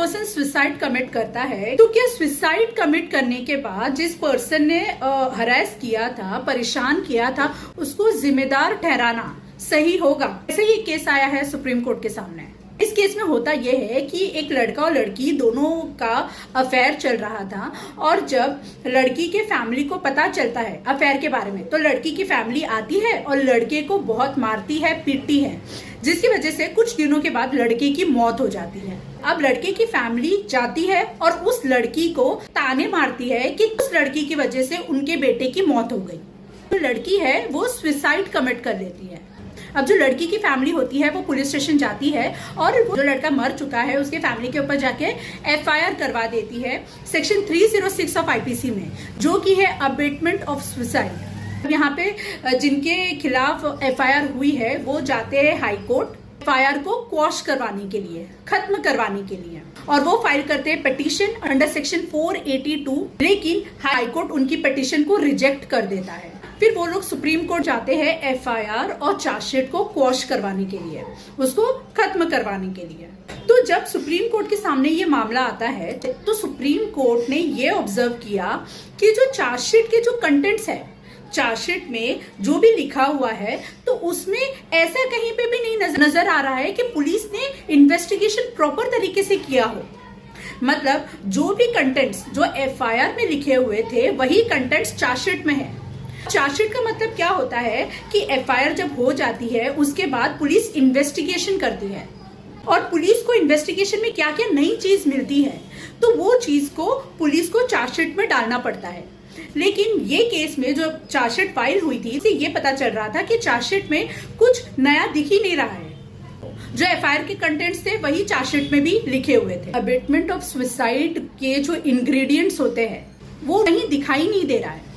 Person suicide commit करता है तो क्या सुसाइड कमिट करने के बाद जिस पर्सन ने हरास किया था, परेशान किया था, उसको जिम्मेदार ठहराना सही होगा? ऐसे ही केस आया है सुप्रीम कोर्ट के सामने। इस केस में होता यह है कि एक लड़का और लड़की दोनों का अफेयर चल रहा था और जब लड़की के फैमिली को पता चलता है अफेयर के बारे में तो लड़की की फैमिली आती है और लड़के को बहुत मारती है, पीटती है, जिसकी वजह से कुछ दिनों के बाद लड़के की मौत हो जाती है। अब लड़के की फैमिली जाती है और उस लड़की को ताने मारती है कि उस लड़की की वजह से उनके बेटे की मौत हो गई। तो लड़की है वो सुसाइड कमिट कर लेती है। अब जो लड़की की फैमिली होती है वो पुलिस स्टेशन जाती है और जो लड़का मर चुका है उसके फैमिली के ऊपर जाके एफआईआर करवा देती है सेक्शन 306 ऑफ आईपीसी में, जो कि है अबेटमेंट ऑफ सुसाइड। यहाँ पे जिनके खिलाफ एफआईआर हुई है वो जाते हैं हाई कोर्ट एफआईआर को क्वॉश करवाने के लिए, खत्म करवाने के लिए, और वो फाइल करते हैं पिटीशन अंडर सेक्शन 482, लेकिन हाई कोर्ट उनकी पिटीशन को रिजेक्ट कर देता है। फिर वो लोग सुप्रीम कोर्ट जाते हैं एफआईआर और चार्जशीट को क्वॉश करवाने के लिए, उसको खत्म करवाने के लिए। तो जब सुप्रीम कोर्ट के सामने ये मामला आता है तो सुप्रीम कोर्ट ने ये ऑब्जर्व किया कि जो चार्जशीट के जो कंटेंट्स है, चार्जशीट में जो भी लिखा हुआ है तो उसमें ऐसा कहीं पे भी नहीं नजर आ रहा है कि पुलिस ने इन्वेस्टिगेशन प्रॉपर तरीके से किया हो। मतलब जो भी कंटेंट्स जो एफआईआर में लिखे हुए थे वही कंटेंट्स चार्जशीट में है। चार्जशीट का मतलब क्या होता है कि एफआईआर जब हो जाती है उसके बाद पुलिस इन्वेस्टिगेशन करती है और पुलिस को इन्वेस्टिगेशन में क्या क्या नई चीज मिलती है तो वो चीज को पुलिस को चार्जशीट में डालना पड़ता है। लेकिन ये केस में जो चार्जशीट फाइल हुई थी इससे ये पता चल रहा था कि चार्जशीट में कुछ नया दिख ही नहीं रहा है। जो एफआईआर के कंटेंट्स थे वही चार्जशीट में भी लिखे हुए थे। अबेटमेंट ऑफ सुसाइड के जो इंग्रेडिएंट्स होते हैं वो कहीं दिखाई नहीं दे रहा है।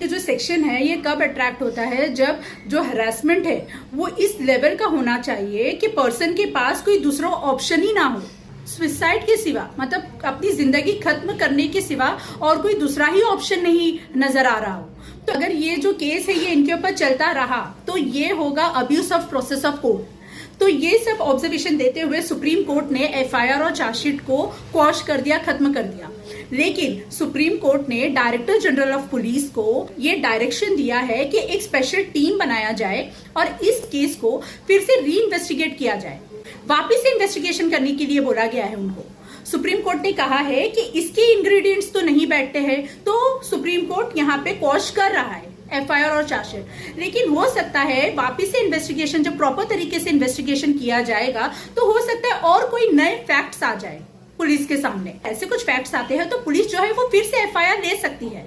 ये जो सेक्शन है ये कब अट्रैक्ट होता है, जब जो हरासमेंट है वो इस लेवल का होना चाहिए कि पर्सन के पास कोई दूसरा ऑप्शन ही ना हो, सुसाइड के सिवा, मतलब अपनी जिंदगी खत्म करने के सिवा और कोई दूसरा ही ऑप्शन नहीं नजर आ रहा हो। तो अगर ये जो केस है ये इनके ऊपर चलता रहा तो ये होगा abuse of process of court. तो ये सब ऑब्जर्वेशन देते हुए सुप्रीम कोर्ट ने एफआईआर और चार्जशीट को क्वॉश कर दिया, खत्म कर दिया। लेकिन सुप्रीम कोर्ट ने डायरेक्टर जनरल ऑफ पुलिस को ये डायरेक्शन दिया है कि एक स्पेशल टीम बनाया जाए और इस केस को फिर से री इन्वेस्टिगेट किया जाए, वापिस से इन्वेस्टिगेशन करने के लिए बोला गया है उनको। सुप्रीम कोर्ट ने कहा है कि इसके इंग्रेडिएंट्स तो नहीं बैठते हैं तो सुप्रीम कोर्ट यहाँ पे क्वॉश कर रहा है एफआईआर और चार्जशीट, लेकिन हो सकता है वापिस से इन्वेस्टिगेशन, जब प्रॉपर तरीके से इन्वेस्टिगेशन किया जाएगा तो हो सकता है और कोई नए फैक्ट्स आ जाए पुलिस के सामने। ऐसे कुछ फैक्ट्स आते हैं तो पुलिस जो है वो फिर से एफआईआर ले सकती है,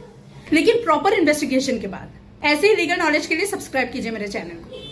लेकिन प्रॉपर इन्वेस्टिगेशन के बाद। ऐसे ही लीगल नॉलेज के लिए सब्सक्राइब कीजिए मेरे चैनल को।